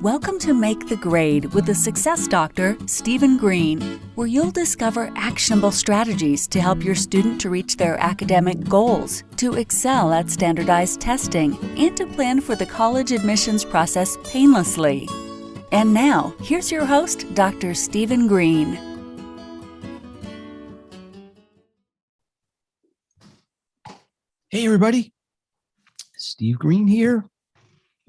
Welcome to Make the Grade with the Success Doctor, Stephen Green, where you'll discover actionable strategies to help your student to reach their academic goals, to excel at standardized testing, and to plan for the college admissions process painlessly. And now, here's your host, Dr. Stephen Green. Hey, everybody. Steve Green here.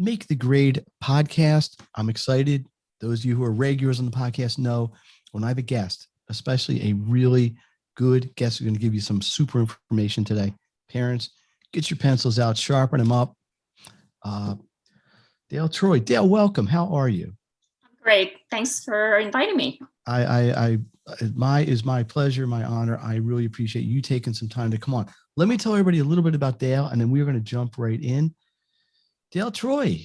Make the Grade podcast. I'm excited. Those of you who are regulars on the podcast know when I have a guest, especially a really good guest who's going to give you some super information today. Parents, get your pencils out, sharpen them up. Dale Troy. Dale, welcome. How are you? Great. Thanks for inviting me. It's my pleasure, my honor. I really appreciate you taking some time to come on. Let me tell everybody a little bit about Dale, and then we're going to jump right in. Dale Troy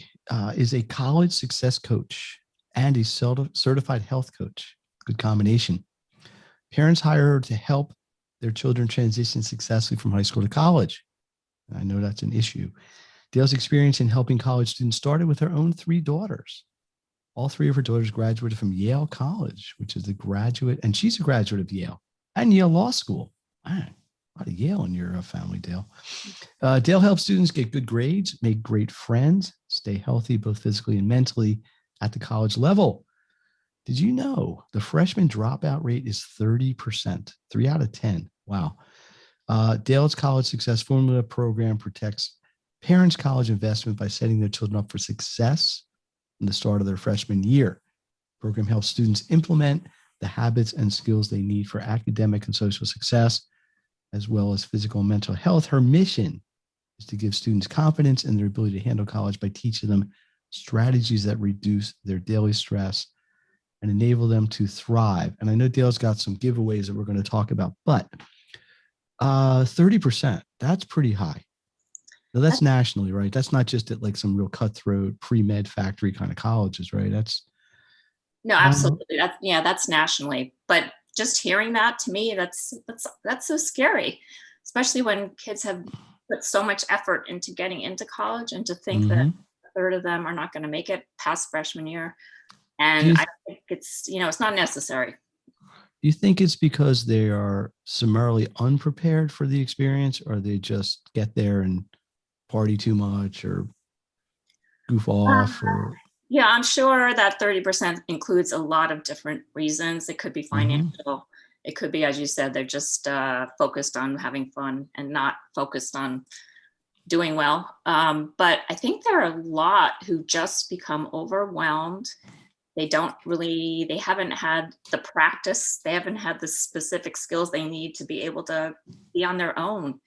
is a college success coach and a certified health coach. Good combination. Parents hire her to help their children transition successfully from high school to college. I know that's an issue. Dale's experience in helping college students started with her own 3 daughters. All 3 of her daughters graduated from Yale College, which is and she's a graduate of Yale and Yale Law School. Man, a lot of Yale in your family, Dale. Dale helps students get good grades, make great friends, stay healthy, both physically and mentally at the college level. Did you know the freshman dropout rate is 30%, 3 out of 10? Wow. Dale's College Success Formula program protects parents' college investment by setting their children up for success in the start of their freshman year. The program helps students implement the habits and skills they need for academic and social success, as well as physical and mental health. Her mission is to give students confidence in their ability to handle college by teaching them strategies that reduce their daily stress and enable them to thrive. And I know Dale's got some giveaways that we're going to talk about, but 30%, that's pretty high. Now, that's nationally, right? That's not just at like some real cutthroat pre-med factory kind of colleges, right? No, absolutely. That's nationally. But just hearing that, to me, that's so scary, especially when kids have put so much effort into getting into college, and to think that a third of them are not going to make it past freshman year. And I think it's not necessary. Do you think it's because they are summarily unprepared for the experience, or they just get there and party too much or goof off? Yeah, I'm sure that 30% includes a lot of different reasons. It could be financial. It could be, as you said, they're just focused on having fun and not focused on doing well. But I think there are a lot who just become overwhelmed. They haven't had the practice. They haven't had the specific skills they need to be able to be on their own.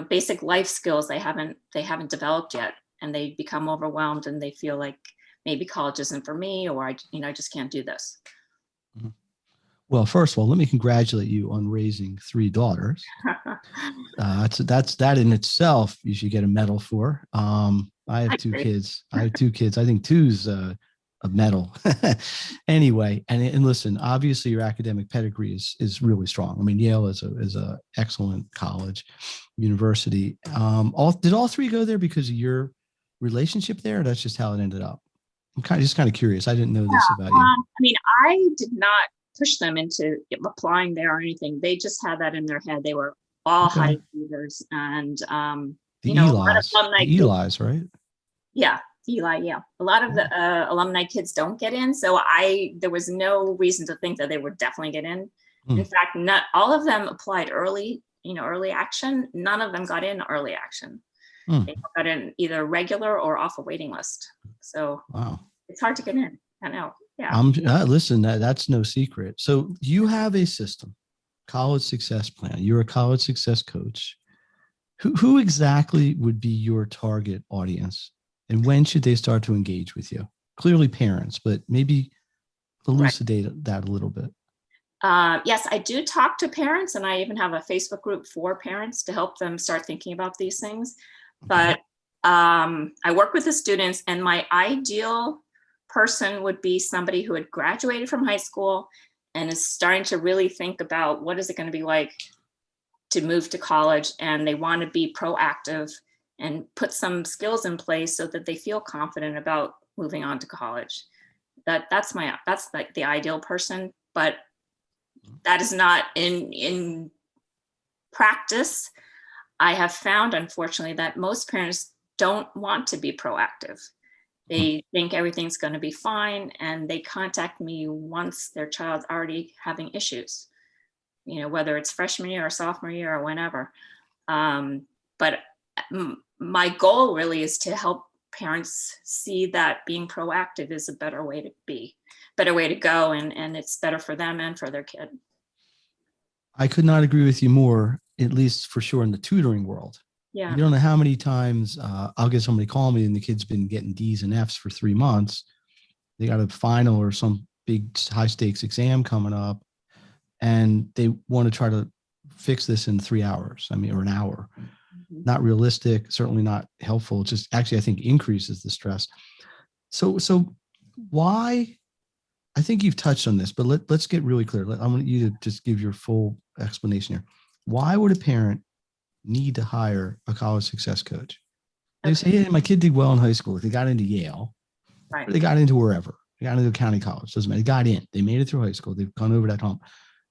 Basic life skills they haven't developed yet, and they become overwhelmed and they feel like maybe college isn't for me, or I just can't do this. Well, first of all, let me congratulate you on raising 3 daughters. That in itself, you should get a medal for. I have 2 kids. I think 2's a medal. Anyway, and listen, obviously your academic pedigree is really strong. I mean, Yale is a excellent college, university. Did all 3 go there because of your relationship there? Or that's just how it ended up. I'm kind of curious. I didn't know this about you. I did not push them into applying there or anything. They just had that in their head. They were all high achievers, and the Eli's, right? Yeah, Eli. Yeah, a lot of the alumni kids don't get in, so there was no reason to think that they would definitely get in. In fact, not all of them applied early. Early action. None of them got in early action. They got in either regular or off a waiting list. So It's hard to get in. I know. Yeah. Listen, that's no secret. So you have a system, college success plan. You're a college success coach. Who exactly would be your target audience, and when should they start to engage with you? Clearly parents, but maybe elucidate that a little bit. Yes, I do talk to parents, and I even have a Facebook group for parents to help them start thinking about these things. But I work with the students, and my ideal person would be somebody who had graduated from high school and is starting to really think about what is it going to be like to move to college, and they want to be proactive and put some skills in place so that they feel confident about moving on to college. That's like the ideal person, but that is not in practice. I have found, unfortunately, that most parents don't want to be proactive. They think everything's going to be fine, and they contact me once their child's already having issues, whether it's freshman year or sophomore year or whenever. But my goal really is to help parents see that being proactive is a better way to go, and it's better for them and for their kid. I could not agree with you more, at least for sure in the tutoring world. Yeah. You don't know how many times I'll get somebody call me and the kid's been getting D's and F's for 3 months. They got a final or some big high stakes exam coming up, and they want to try to fix this in 3 hours. Or an hour. Mm-hmm. Not realistic, certainly not helpful. It just actually, I think, increases the stress. So why? I think you've touched on this, but let's get really clear. I want you to just give your full explanation here. Why would a parent need to hire a college success coach? They say, hey, my kid did well in high school. They got into Yale, right? Or they got into wherever. They got into a county college. Doesn't matter. They got in. They made it through high school. They've gone over that hump.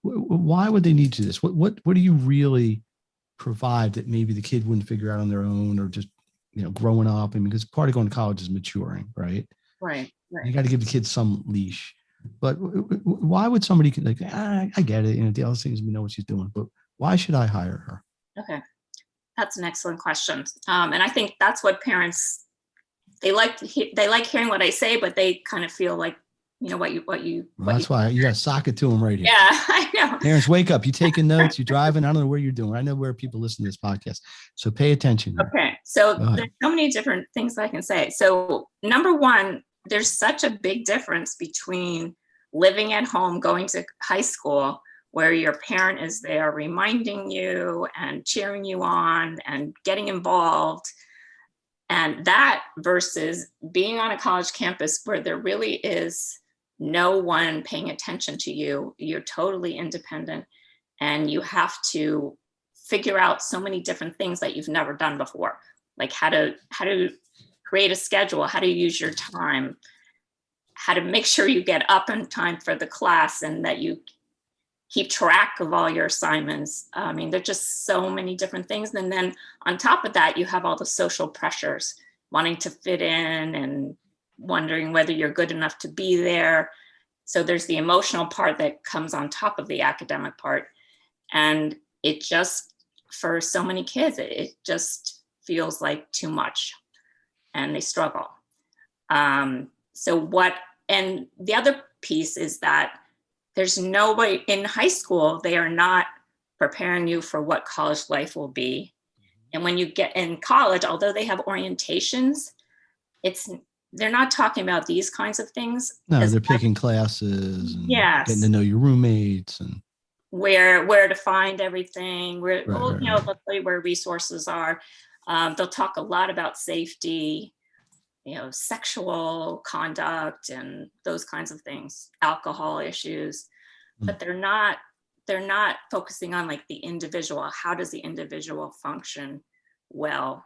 Why would they need to do this? What do you really provide that maybe the kid wouldn't figure out on their own, or just growing up? Because part of going to college is maturing, right? Right. You got to give the kids some leash. But why would somebody I get it? Dale seems to know what she's doing, but why should I hire her? Okay. That's an excellent question. And I think that's what parents, they like hearing what I say, but they kind of feel like, that's why you got to sock it to them right here. Yeah, I know. Parents, wake up. You taking notes, you're driving. I don't know where you're doing. I know where people listen to this podcast. So pay attention here. Okay. So there's so many different things I can say. So number one, there's such a big difference between living at home, going to high school, where your parent is there reminding you and cheering you on and getting involved, and that versus being on a college campus where there really is no one paying attention to you. You're totally independent, and you have to figure out so many different things that you've never done before, like how to create a schedule, how to use your time, how to make sure you get up in time for the class, and that you keep track of all your assignments. There's just so many different things. And then on top of that, you have all the social pressures, wanting to fit in and wondering whether you're good enough to be there. So there's the emotional part that comes on top of the academic part. And it just, for so many kids, it just feels like too much, and they struggle. And the other piece is that there's no way in high school, they are not preparing you for what college life will be. And when you get in college, although they have orientations, they're not talking about these kinds of things. No, they're picking classes and getting to know your roommates and where to find everything, they'll tell you where resources are. They'll talk a lot about safety, sexual conduct and those kinds of things, alcohol issues, but they're not focusing on like the individual. How does the individual function well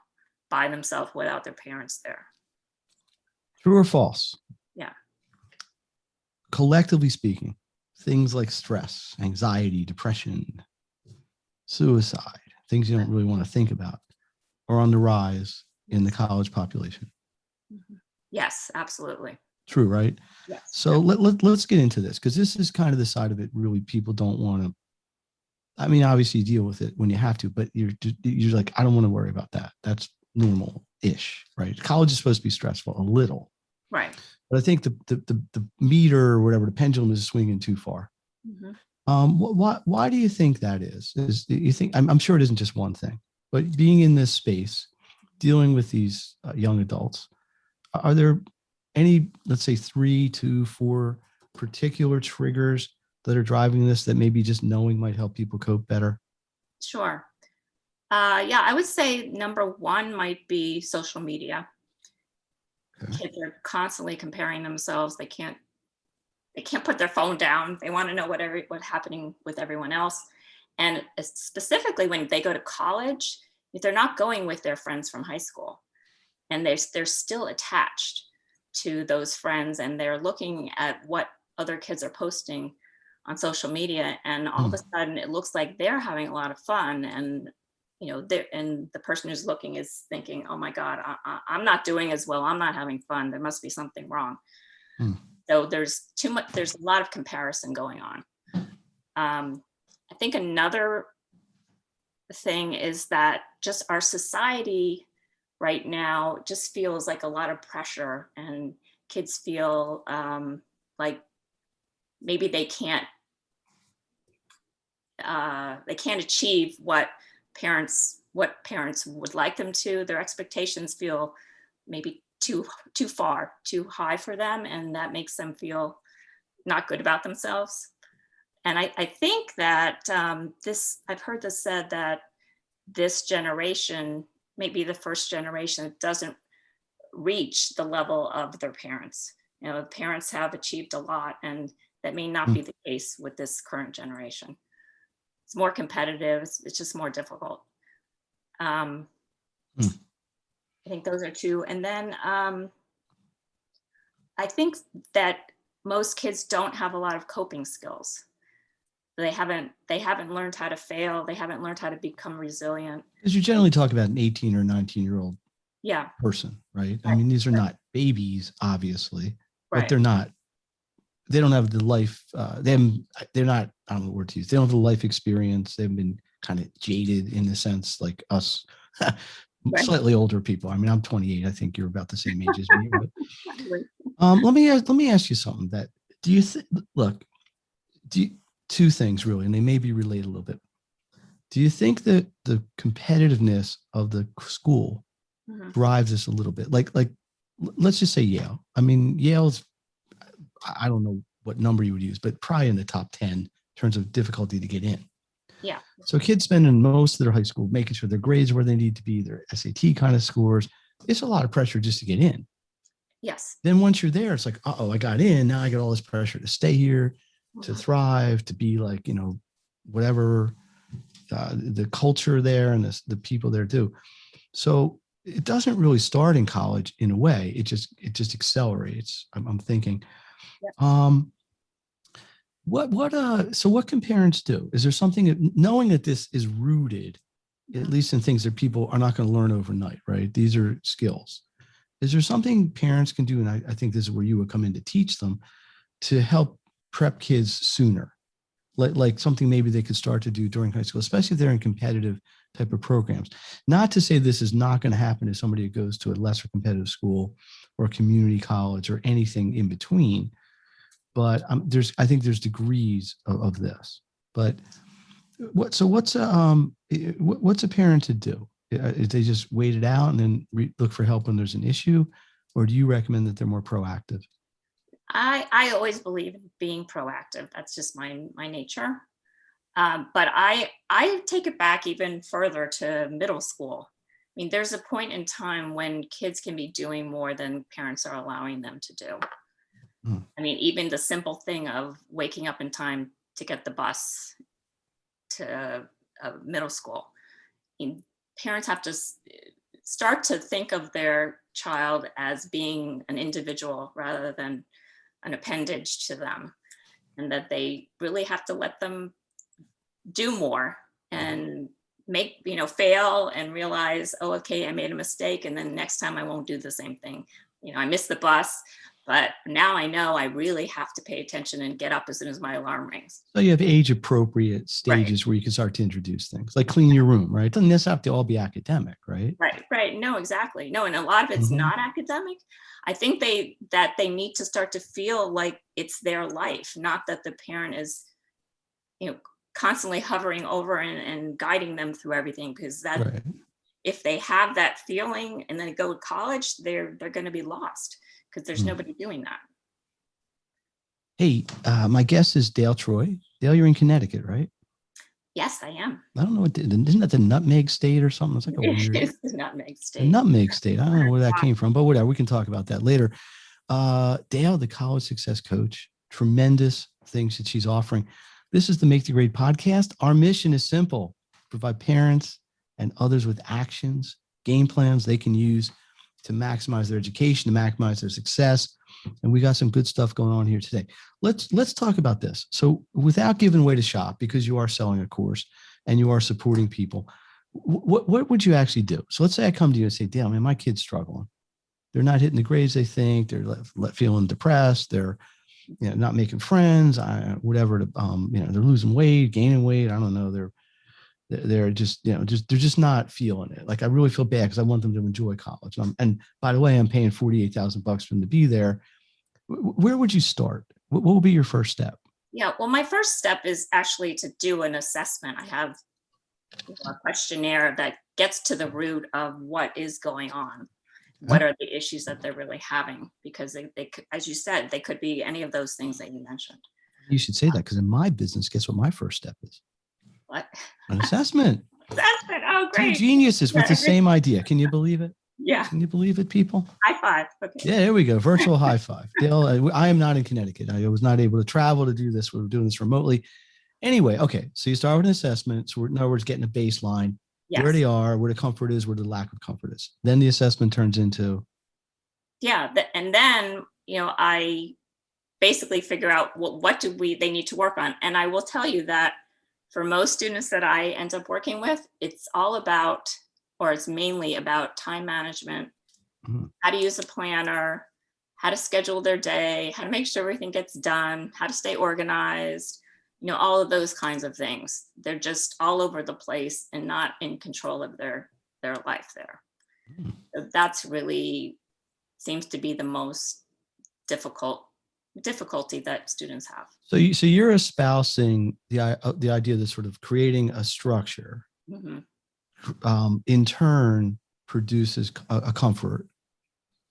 by themselves without their parents there? True or false? Yeah. Collectively speaking, things like stress, anxiety, depression, suicide, things you don't really want to think about, are on the rise in the college population. Yes, absolutely. True, right? Yes. So let's get into this, because this is kind of the side of it really people don't want to. Obviously you deal with it when you have to, but you're like, I don't want to worry about that. That's normal-ish, right? College is supposed to be stressful, a little. Right. But I think the meter or whatever, the pendulum is swinging too far. Why do you think that is? You think, I'm sure it isn't just one thing, but being in this space, dealing with these young adults, are there any, let's say 3 to 4 particular triggers that are driving this that maybe just knowing might help people cope better? Sure. I would say number one might be social media. Okay. Kids are constantly comparing themselves. They can't put their phone down. They want to know what's happening with everyone else. And specifically when they go to college, they're not going with their friends from high school, and they're still attached to those friends, and they're looking at what other kids are posting on social media, and all of a sudden it looks like they're having a lot of fun, and and the person who's looking is thinking, oh my God, I'm not doing as well, I'm not having fun, there must be something wrong. So there's a lot of comparison going on. I think another thing is that just our society right now just feels like a lot of pressure, and kids feel like maybe they can't achieve what parents would like them to. Their expectations feel maybe too high for them, and that makes them feel not good about themselves. And I think that I've heard this said that this generation may be the first generation that doesn't reach the level of their parents. Parents have achieved a lot, and that may not be the case with this current generation. It's more competitive. It's just more difficult. I think those are two. And then I think that most kids don't have a lot of coping skills. They haven't learned how to fail. They haven't learned how to become resilient. Because you generally talk about an 18 or 19-year-old person, right? I mean, these are not babies, obviously, but they're not. They don't have the life. They're not. I don't know what word to use. They don't have the life experience. They've been kind of jaded in a sense, like us, slightly older people. I mean, I'm 28. I think you're about the same age as me. But, let me ask you something. That do you think? Look, two things really, and they may be related a little bit. Do you think that the competitiveness of the school drives this a little bit? Like, let's just say Yale. I mean, Yale's, I don't know what number you would use, but probably in the top 10 in terms of difficulty to get in. Yeah. So kids spending most of their high school making sure their grades are where they need to be, their SAT kind of scores. It's a lot of pressure just to get in. Yes. Then once you're there, it's like, I got in. Now I got all this pressure to stay here, to thrive, to be like, whatever the culture there and the people there do. So it doesn't really start in college in a way. It just accelerates. I'm thinking. Yeah. So what can parents do? Is there something, knowing that this is rooted, at least in things that people are not going to learn overnight, right? These are skills. Is there something parents can do? And I think this is where you would come in to teach them to help prep kids sooner, like something maybe they could start to do during high school, especially if they're in competitive type of programs. Not to say this is not going to happen to somebody who goes to a lesser competitive school or a community college or anything in between, but I think there's degrees of this. But what's a parent to do? If they just wait it out and then look for help when there's an issue, or do you recommend that they're more proactive? I always believe in being proactive. That's just my nature. But I take it back even further to middle school. I mean, there's a point in time when kids can be doing more than parents are allowing them to do. I mean, even the simple thing of waking up in time to get the bus to middle school. I mean, parents have to start to think of their child as being an individual rather than an appendage to them, and that they really have to let them do more and make, fail and realize, oh, okay, I made a mistake. And then next time I won't do the same thing. I missed the bus, but now I know I really have to pay attention and get up as soon as my alarm rings. So you have age appropriate stages where you can start to introduce things like clean your room, right? It doesn't necessarily have to all be academic, right? Right. No, exactly. No, and a lot of it's not academic. I think they need to start to feel like it's their life, not that the parent is, constantly hovering over and guiding them through everything, because that if they have that feeling and then go to college, they're going to be lost because there's nobody doing that. Hey, my guest is Dale Troy. Dale, you're in Connecticut, right? Yes, I am. I don't know isn't that the Nutmeg State or something? It's like a weird. It's the Nutmeg State. The Nutmeg State. I don't know where that came from, but whatever. We can talk about that later. Dale, the college success coach, tremendous things that she's offering. This is the Make the Grade podcast. Our mission is simple: provide parents and others with actions, game plans they can use to maximize their education, to maximize their success. And we got some good stuff going on here today. Let's talk about this. So without giving away the shop, because you are selling a course and you are supporting people, what would you actually do? So let's say I come to you and say, Dale, man, my kid's struggling. They're not hitting the grades they think. They're feeling depressed. They're not making friends. Whatever. They're losing weight, gaining weight. I don't know. They're just they're just not feeling it. Like I really feel bad because I want them to enjoy college. And by the way, I'm paying $48,000 for them to be there. Where would you start? What will be your first step? Yeah, well, my first step is actually to do an assessment. I have a questionnaire that gets to the root of what is going on. What are the issues that they're really having? Because they could, as you said, they could be any of those things that you mentioned. You should say that, because in my business, guess what my first step is? What? An assessment. Assessment. Oh, great. Two geniuses with the same idea. Can you believe it? Yeah. Can you believe it, people? High five. Okay. Yeah, there we go. Virtual high five. Dale, I am not in Connecticut. I was not able to travel to do this. We're doing this remotely. Anyway, okay. So you start with an assessment. So in other words, getting a baseline. Yes. Where they are, where the comfort is, where the lack of comfort is. Then the assessment turns into. Yeah. And then, I basically figure out what they need to work on. And I will tell you that for most students that I end up working with, it's all about, or it's mainly about time management, how to use a planner, how to schedule their day, how to make sure everything gets done, how to stay organized, all of those kinds of things. They're just all over the place and not in control of their life there. So that's really seems to be the most difficulty that students have. So you're espousing the idea that sort of creating a structure, in turn produces a comfort.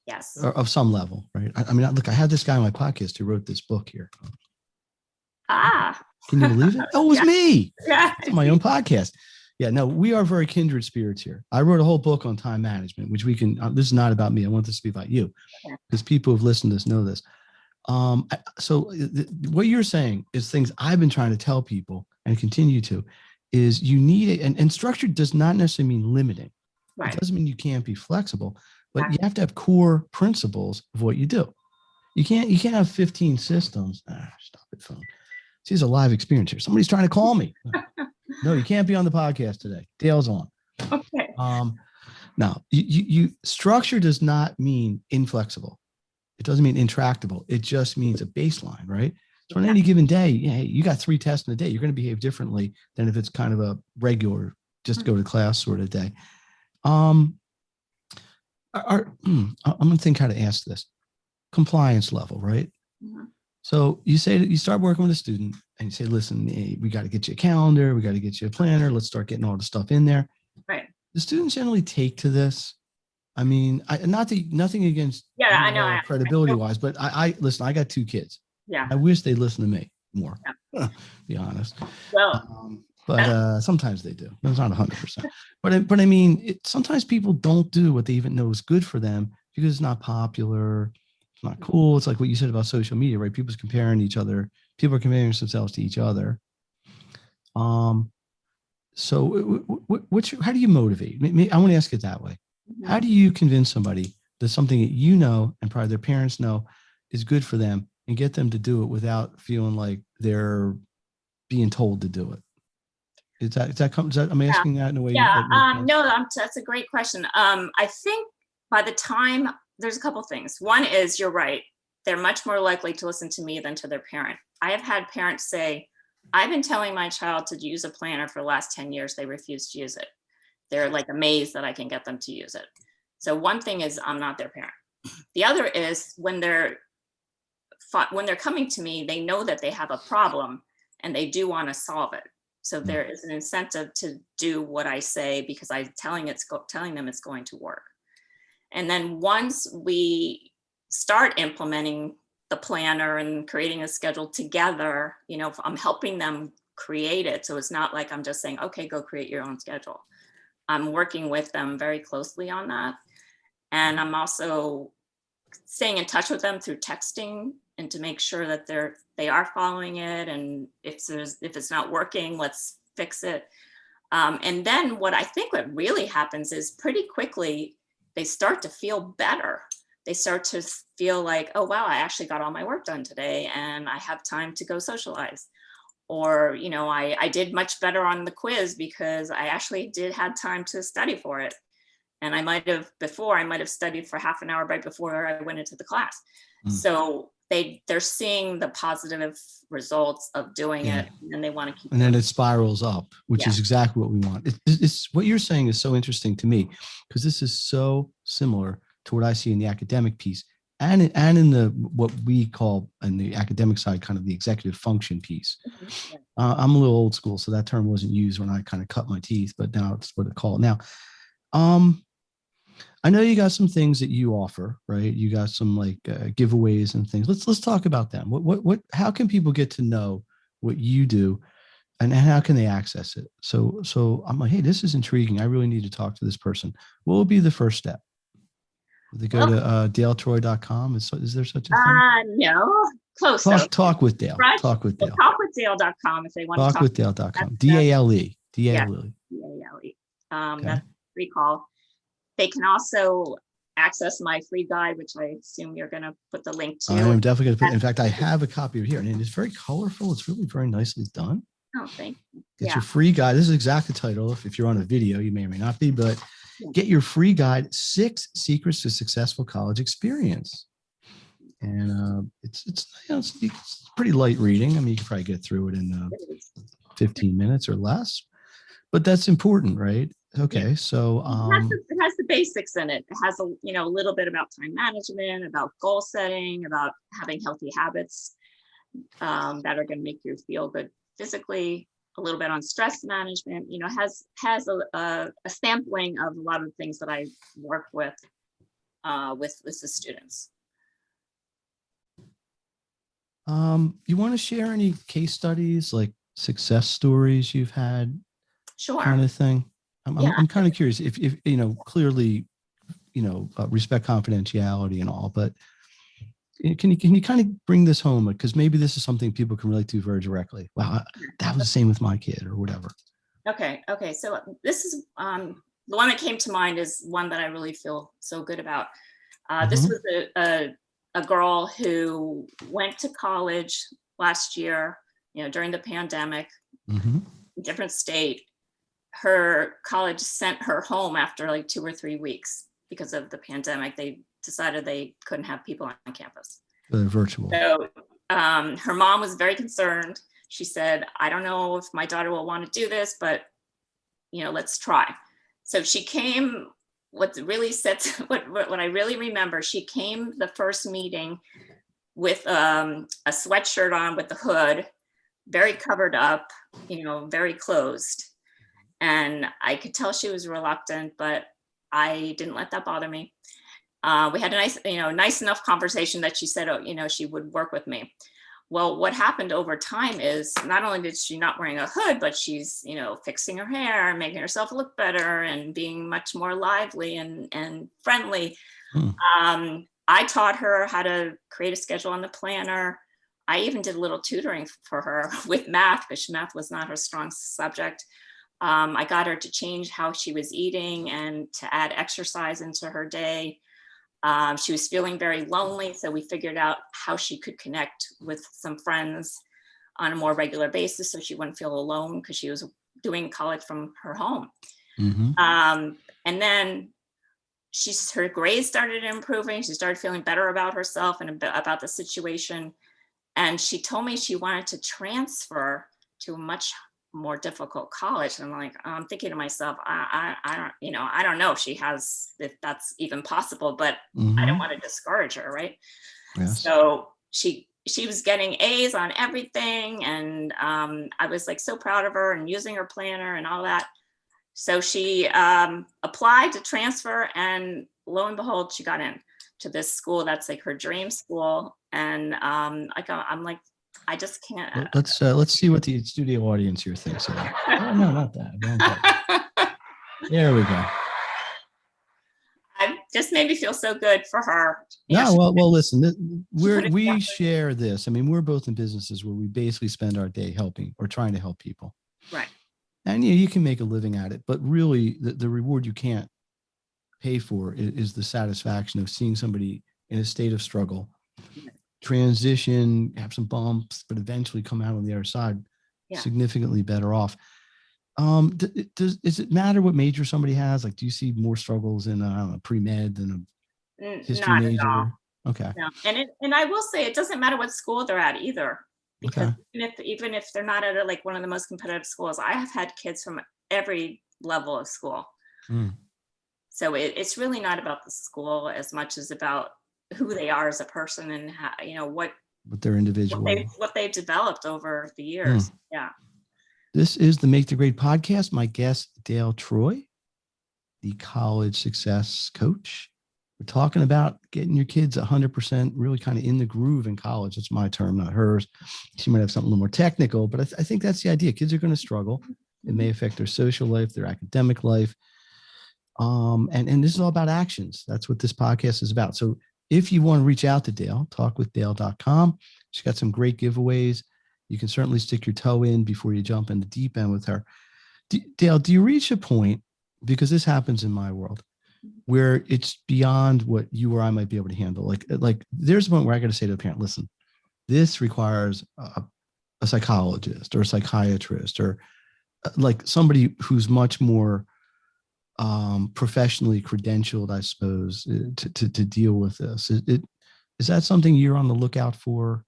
Yes. Of some level, right? I mean, look, I had this guy on my podcast who wrote this book here. Can you believe it? Oh, it was me. Yeah. It's my own podcast. Yeah, no, we are very kindred spirits here. I wrote a whole book on time management, which we can, this is not about me. I want this to be about you, because people who've listened to this know this. So what you're saying is things I've been trying to tell people and continue to is you need it. And structure does not necessarily mean limiting. Right. It doesn't mean you can't be flexible, but you have to have core principles of what you do. You can't have 15 systems. Stop it, phone. See, it's a live experience here. Somebody's trying to call me. No, you can't be on the podcast today. Dale's on. Okay. Now, you structure does not mean inflexible. It doesn't mean intractable. It just means a baseline, right? So on any given day, you got 3 tests in a day. You're going to behave differently than if it's kind of a regular, just go to class sort of day. I'm going to think how to ask this. Compliance level, right? Mm-hmm. So you say that you start working with a student and you say, listen, we got to get you a calendar. We got to get you a planner. Let's start getting all the stuff in there. Right. The students generally take to this. I mean, nothing against I know credibility wise, but I listen, I got 2 kids. Yeah. I wish they'd listen to me more, be honest. Well, but sometimes they do. It's not 100%. But I mean, sometimes people don't do what they even know is good for them because it's not popular. It's not cool. It's like what you said about social media, right? People's comparing each other. People are comparing themselves to each other. So how do you motivate? I want to ask it that way. Mm-hmm. How do you convince somebody that something that you know and probably their parents know is good for them and get them to do it without feeling like they're being told to do it? I'm asking that in a way. No, that's a great question. I think by the time, there's a couple things. One is, you're right. They're much more likely to listen to me than to their parent. I have had parents say, I've been telling my child to use a planner for the last 10 years. They refuse to use it. They're like amazed that I can get them to use it. So one thing is, I'm not their parent. The other is when they're coming to me, they know that they have a problem and they do want to solve it. So there is an incentive to do what I say because I'm telling them it's going to work. And then once we start implementing the planner and creating a schedule together, I'm helping them create it. So it's not like I'm just saying, okay, go create your own schedule. I'm working with them very closely on that. And I'm also staying in touch with them through texting and to make sure that they are following it. And if it's not working, let's fix it. And then what really happens is pretty quickly they start to feel better. They start to feel like, oh, wow, I actually got all my work done today and I have time to go socialize. Or, I did much better on the quiz because I actually had time to study for it. And I might have studied for half an hour right before I went into the class. So they're seeing the positive results of doing it, and they want to keep. And then it spirals up, which is exactly what we want. It's what you're saying is so interesting to me, because this is so similar to what I see in the academic piece, and in the what we call in the academic side, kind of the executive function piece. I'm a little old school, so that term wasn't used when I kind of cut my teeth, but now it's what they call it now. I know you got some things that you offer, right? You got some like giveaways and things. Let's talk about them. How can people get to know what you do, and how can they access it? So I'm like, hey, this is intriguing. I really need to talk to this person. What would be the first step? They go to daletroy.com. Is there such a thing? No, close. Talk with Dale. Talk with Dale. Talkwithdale.com if they want to talk. Talkwithdale.com. DALE. DALE. That's free call. They can also access my free guide, which I assume you're going to put the link to. I am definitely going to put. In fact, I have a copy of it here, and it's very colorful. It's really very nicely done. Oh, thank you. Get your free guide. This is exactly the title. If you're on a video, you may or may not be, but get your free guide, 6 Secrets to Successful College Experience. And it's pretty light reading. I mean, you can probably get through it in 15 minutes or less, but that's important, right? Okay, so it has the basics in it. It has a little bit about time management, about goal setting, about having healthy habits that are going to make you feel good physically. A little bit on stress management. Has a sampling of a lot of things that I work with the students. You want to share any case studies, like success stories you've had? Sure. Kind of thing. I'm kind of curious if clearly, respect confidentiality and all, but can you kind of bring this home? Because maybe this is something people can relate to very directly. Wow, that was the same with my kid or whatever. Okay. So this is the one that came to mind is one that I really feel so good about. This was a girl who went to college last year, during the pandemic, different state. Her college sent her home after like 2 or 3 weeks because of the pandemic. They decided they couldn't have people on campus. Virtual. So her mom was very concerned. She said, I don't know if my daughter will want to do this, but let's try. So she came, what I really remember, she came the first meeting with a sweatshirt on with the hood, very covered up, very closed. And I could tell she was reluctant, but I didn't let that bother me. We had a nice enough conversation that she said, she would work with me. Well, what happened over time is not only did she not wearing a hood, but she's, fixing her hair and making herself look better and being much more lively and friendly. I taught her how to create a schedule on the planner. I even did a little tutoring for her with math, because math was not her strong subject. I got her to change how she was eating and to add exercise into her day. She was feeling very lonely, so we figured out how she could connect with some friends on a more regular basis so she wouldn't feel alone, because she was doing college from her home. And then her grades started improving. She started feeling better about herself and about the situation. And she told me she wanted to transfer to a much more difficult college. And I'm thinking to myself, I don't know if that's even possible, but I don't want to discourage her, right? Yes. So she was getting A's on everything, and I was like so proud of her and using her planner and all that. So she applied to transfer, and lo and behold, she got in to this school that's like her dream school. And I'm like, I just can't. Let's see what the studio audience here thinks of that. Oh, no, not that. There we go. I just made me feel so good for her. Well, listen, we share this. I mean, we're both in businesses where we basically spend our day helping or trying to help people. Right. And you can make a living at it, but really the reward you can't pay for is the satisfaction of seeing somebody in a state of struggle, transition, have some bumps, but eventually come out on the other side significantly better off. Does it matter what major somebody has? Like, do you see more struggles in pre-med than a history Not at all. major? Okay. No. And I will say it doesn't matter what school they're at either, because even if they're not at like one of the most competitive schools, I have had kids from every level of school. So it's really not about the school as much as about who they are as a person and how, what their individual, what they've developed over the years. Yeah. This is the Make the Grade podcast. My guest, Dale Troy, the college success coach. We're talking about getting your kids 100% really kind of in the groove in college. That's my term, not hers. She might have something a little more technical, but I think that's the idea. Kids are going to struggle. It may affect their social life, their academic life. And this is all about actions. That's what this podcast is about. So if you want to reach out to Dale, talkwithdale.com. She's got some great giveaways. You can certainly stick your toe in before you jump in the deep end with her. Dale, do you reach a point, because this happens in my world, where it's beyond what you or I might be able to handle? Like there's a point where I got to say to a parent, listen, this requires a psychologist or a psychiatrist or like somebody who's much more professionally credentialed, I suppose, to deal with this. Is that something you're on the lookout for?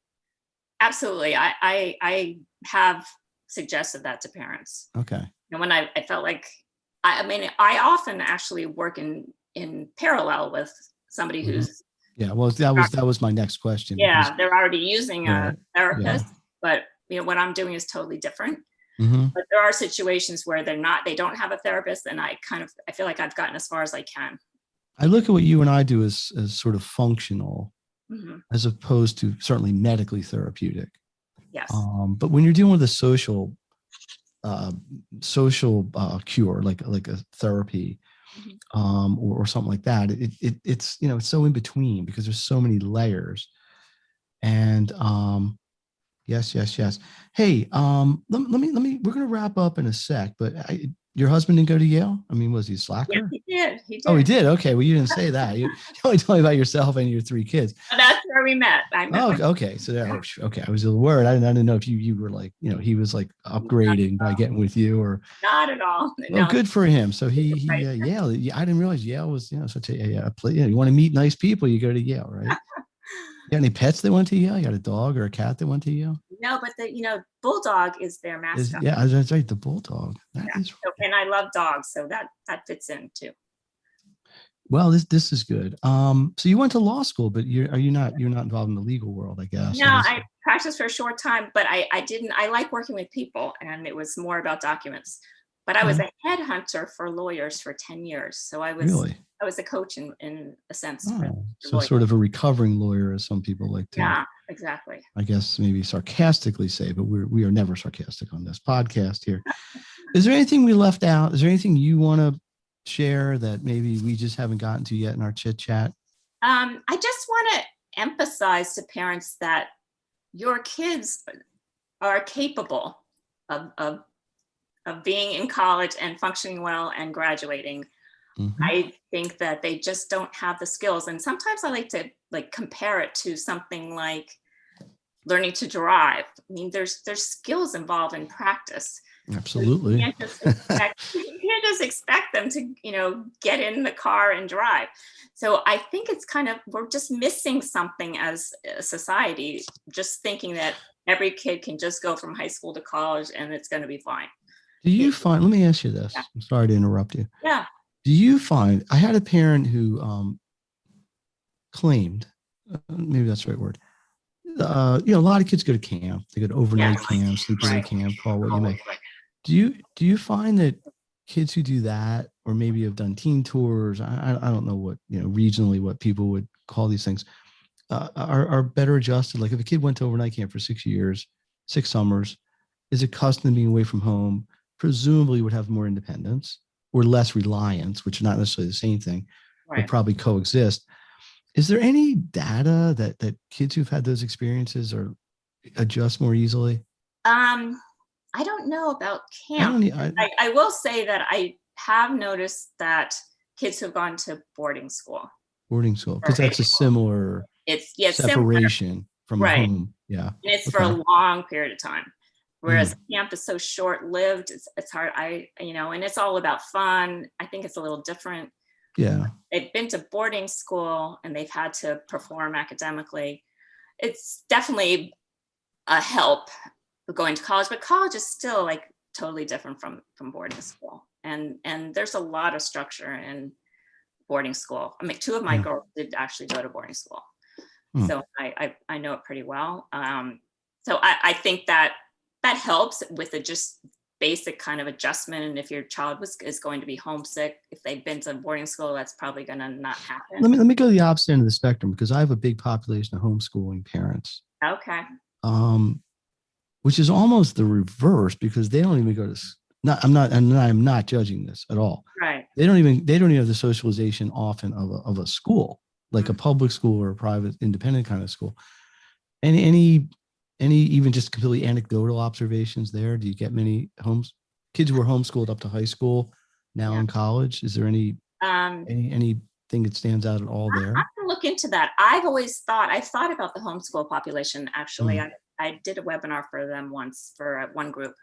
Absolutely. I have suggested that to parents. Okay. And when I felt like, I often actually work in parallel with somebody who's. Yeah. Well, that was my next question. Yeah. They're already using a therapist, but what I'm doing is totally different. But there are situations where they don't have a therapist, and I feel like I've gotten as far as I can. I look at what you and I do as sort of functional, as opposed to certainly medically therapeutic. Yes. But when you're dealing with a social cure, like a therapy, or something like that, it's it's so in between because there's so many layers. And yes. Hey, let me. We're gonna wrap up in a sec, but your husband didn't go to Yale? I mean, was he a slacker? Yeah, he did. Oh, he did. Okay. Well, you didn't say that. You only told me about yourself and your 3 kids. That's where we met. Okay. So okay. I was a little worried. I didn't know if you were like, he was like upgrading by getting with you, or not at all. Well, good for him. So he Yale. I didn't realize Yale was such a place. You want to meet nice people, you go to Yale, right? You got any pets that went to Yale? You got a dog or a cat that went to Yale? No, but the bulldog is their mascot. That's right, the bulldog. That is right. And I love dogs, so that fits in too. Well, this is good. So you went to law school, but you're not involved in the legal world, I guess. No, I practiced for a short time, but I like working with people, and it was more about documents. But I was a headhunter for lawyers for 10 years. So I was a coach in a sense. So sort of a recovering lawyer, as some people like to. Yeah, exactly. I guess maybe sarcastically say, but we are never sarcastic on this podcast here. Is there anything we left out? Is there anything you want to share that maybe we just haven't gotten to yet in our chit chat? I just want to emphasize to parents that your kids are capable of being in college and functioning well and graduating. I think that they just don't have the skills. And sometimes I like to compare it to something like learning to drive. I mean, there's skills involved in practice. Absolutely. You can't just expect them to, get in the car and drive. So I think it's we're just missing something as a society, just thinking that every kid can just go from high school to college and it's going to be fine. Do you find, let me ask you this. I'm sorry to interrupt you. Yeah. Do you find, I had a parent who claimed, maybe that's the right word. A lot of kids go to camp. They go to overnight camp, sleepaway camp, call what you may. Do you find that kids who do that, or maybe have done teen tours, I don't know what, regionally what people would call these things, are better adjusted? Like if a kid went to overnight camp for 6 years, 6 summers, is accustomed to being away from home, presumably would have more independence or less reliance, which are not necessarily the same thing, but probably coexist. Is there any data that kids who've had those experiences or adjust more easily? I don't know about I camp. don't. I will say that I have noticed that kids who've gone to boarding school Boarding school, or because that's a similar it's similar, separation from a right? home. Yeah. And it's for Okay. a long period of time. Whereas Mm. camp is so short-lived, it's hard. And it's all about fun. I think it's a little different. Yeah. They've been to boarding school and they've had to perform academically. It's definitely a help going to college, but college is still like totally different from boarding school. And there's a lot of structure in boarding school. I mean, two of my Yeah. girls did actually go to boarding school. Mm. So I know it pretty well. So I think that helps with the just basic kind of adjustment. And if your child is going to be homesick, if they've been to boarding school, that's probably going to not happen. Let me go to the opposite end of the spectrum, because I have a big population of homeschooling parents. Okay. Which is almost the reverse, because they don't even go to. I'm not judging this at all. Right. They don't even have the socialization often of a school, like a public school or a private independent kind of school. Any even just completely anecdotal observations there? Do you get many kids who were homeschooled up to high school now in college? Is there anything that stands out at all there? I can look into that. I've thought about the homeschool population. Actually, I did a webinar for them once for one group.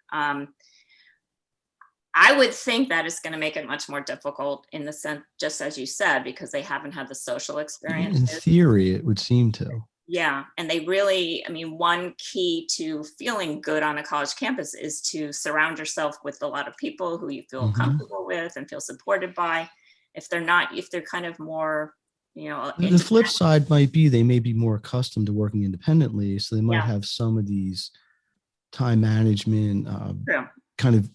I would think that it's going to make it much more difficult in the sense, just as you said, because they haven't had the social experience. In theory, it would seem to. Yeah. And they really, one key to feeling good on a college campus is to surround yourself with a lot of people who you feel comfortable with and feel supported by. If they're kind of more, the flip side might be they may be more accustomed to working independently. So they might have some of these time management, kind of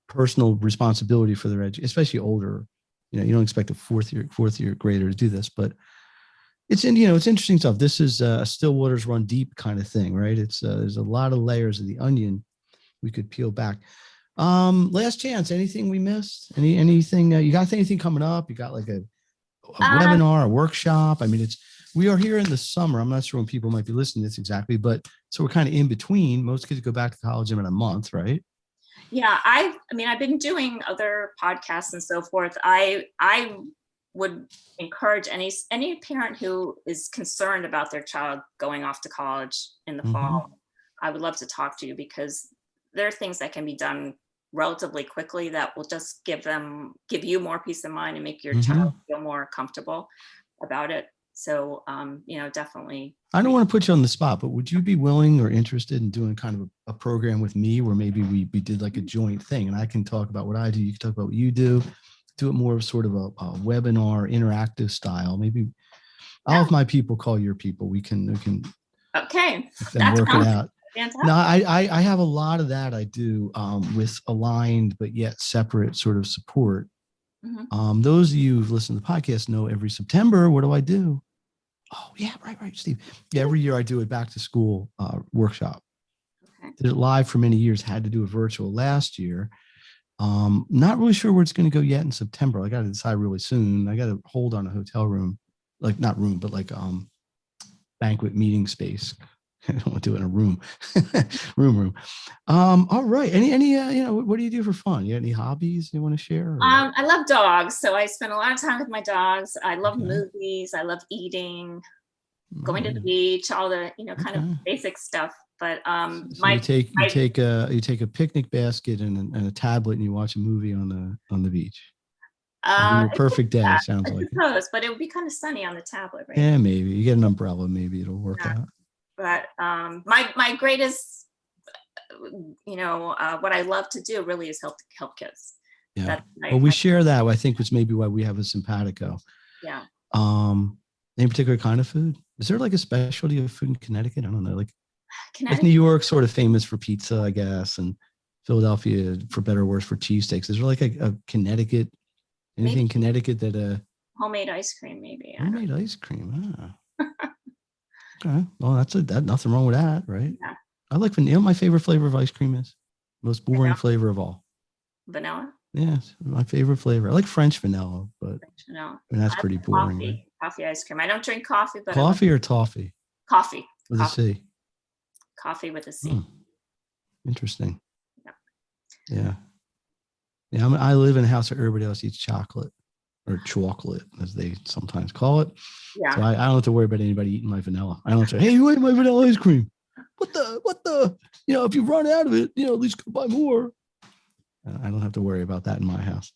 personal responsibility for their education, especially older. You don't expect a fourth year grader to do this, but it's interesting stuff. This is a still waters run deep kind of thing, right? It's there's a lot of layers of the onion we could peel back. Last chance, anything we missed? Anything you got anything coming up? You got like a webinar, a workshop? We are here in the summer. I'm not sure when people might be listening to this exactly, but so we're kind of in between. Most kids go back to college in a month, right? Yeah, I've been doing other podcasts and so forth. I would encourage any parent who is concerned about their child going off to college in the fall. I would love to talk to you, because there are things that can be done relatively quickly that will just give you more peace of mind and make your child feel more comfortable about it. So, definitely. I don't want to put you on the spot, but would you be willing or interested in doing kind of a program with me where maybe we did like a joint thing, and I can talk about what I do, you can talk about what you do it more of sort of a webinar interactive style. Maybe I'll have my people call your people. We can okay. Then work it out. Fantastic. No, I have a lot of that I do with aligned but yet separate sort of support. Those of you who've listened to the podcast know every September, what do I do? Oh yeah, right, Steve. Yeah, every year I do a back to school workshop. Okay. Did it live for many years, had to do it virtual last year. Not really sure where it's going to go yet in September. I got to decide really soon. I got to hold on a hotel room, like not room, but like banquet meeting space. I don't want to do it in a room. room. All right. Any what do you do for fun? You got any hobbies you want to share? I love dogs, so I spend a lot of time with my dogs. I love movies. I love eating, going to the beach, all the kind of basic stuff. But so you take a picnic basket and a tablet and you watch a movie on the beach. Your perfect day, sounds like it. But it would be kind of sunny on the tablet, right? Yeah, maybe you get an umbrella. Maybe it'll work out. But my greatest, what I love to do really is help kids. Yeah. We share that. I think it's maybe why we have a simpatico. Yeah. Any particular kind of food? Is there like a specialty of food in Connecticut? I don't know. Like New York, sort of famous for pizza, I guess, and Philadelphia, for better or worse, for cheesesteaks. Is there like a Connecticut? Anything maybe. Connecticut that homemade ice cream, maybe. Homemade ice cream. Okay. Well, that's nothing wrong with that, right? Yeah. I like vanilla. My favorite flavor of ice cream is most boring flavor of all. Vanilla? Yes, my favorite flavor. I like French vanilla, but that's pretty boring. Coffee ice cream. I don't drink coffee, but coffee or toffee? Coffee. With a C. Coffee with a C. Interesting. Yeah. Yeah. I live in a house where everybody else eats chocolate, or chocolate, as they sometimes call it. Yeah. So I don't have to worry about anybody eating my vanilla. I don't say, hey, you ate my vanilla ice cream. What the, if you run out of it, at least go buy more. I don't have to worry about that in my house.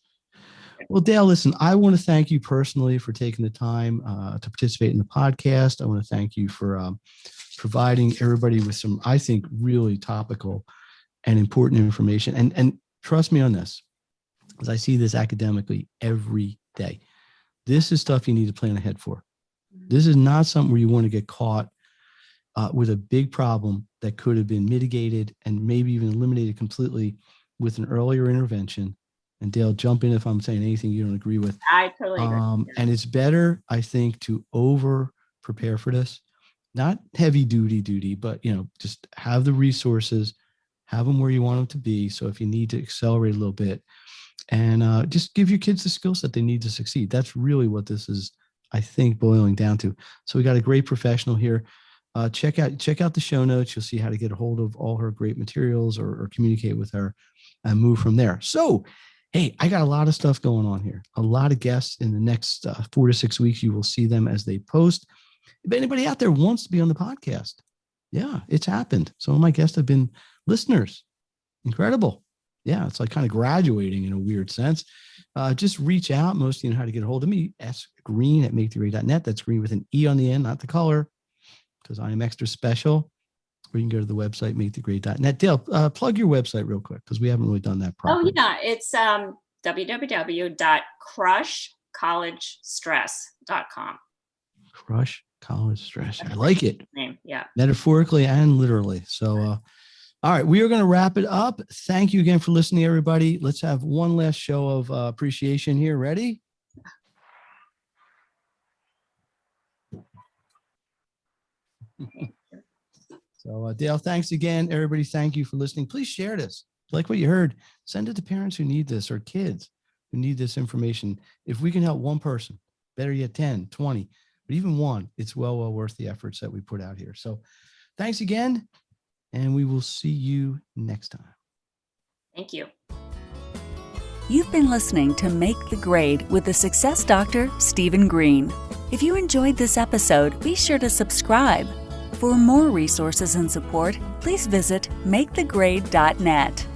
Well, Dale, listen, I want to thank you personally for taking the time to participate in the podcast. I want to thank you for providing everybody with some, I think, really topical and important information. And trust me on this, because I see this academically every day. This is stuff you need to plan ahead for. This is not something where you want to get caught with a big problem that could have been mitigated and maybe even eliminated completely with an earlier intervention. And Dale, jump in if I'm saying anything you don't agree with. I totally agree. And it's better, I think, to over prepare for this. Not heavy duty, but, just have the resources, have them where you want them to be. So if you need to accelerate a little bit, and just give your kids the skill set they need to succeed. That's really what this is, I think, boiling down to. So we got a great professional here. Check out the show notes. You'll see how to get a hold of all her great materials or communicate with her and move from there. So, hey, I got a lot of stuff going on here. A lot of guests in the next 4 to 6 weeks. You will see them as they post. If anybody out there wants to be on the podcast, yeah, it's happened. Some of my guests have been listeners. Incredible. Yeah, it's like kind of graduating in a weird sense. Just reach out. Most of you know how to get a hold of me. sgreen@makethegrade.net. That's green with an E on the end, not the color, because I am extra special. Or you can go to the website, makethegrade.net. Dale, plug your website real quick, because we haven't really done that properly. Oh, yeah. It's www.crushcollegestress.com. Crush College Stress. I like it. Name. Yeah. Metaphorically and literally. So, all right, we are going to wrap it up. Thank you again for listening, everybody. Let's have one last show of appreciation here. Ready? So, Dale, thanks again. Everybody, thank you for listening. Please share this. If you like what you heard, send it to parents who need this or kids who need this information. If we can help one person, better yet 10, 20, but even one, it's well worth the efforts that we put out here. So thanks again, and we will see you next time. Thank you. You've been listening to Make the Grade with the Success Doctor, Stephen Green. If you enjoyed this episode, be sure to subscribe. For more resources and support, please visit makethegrade.net.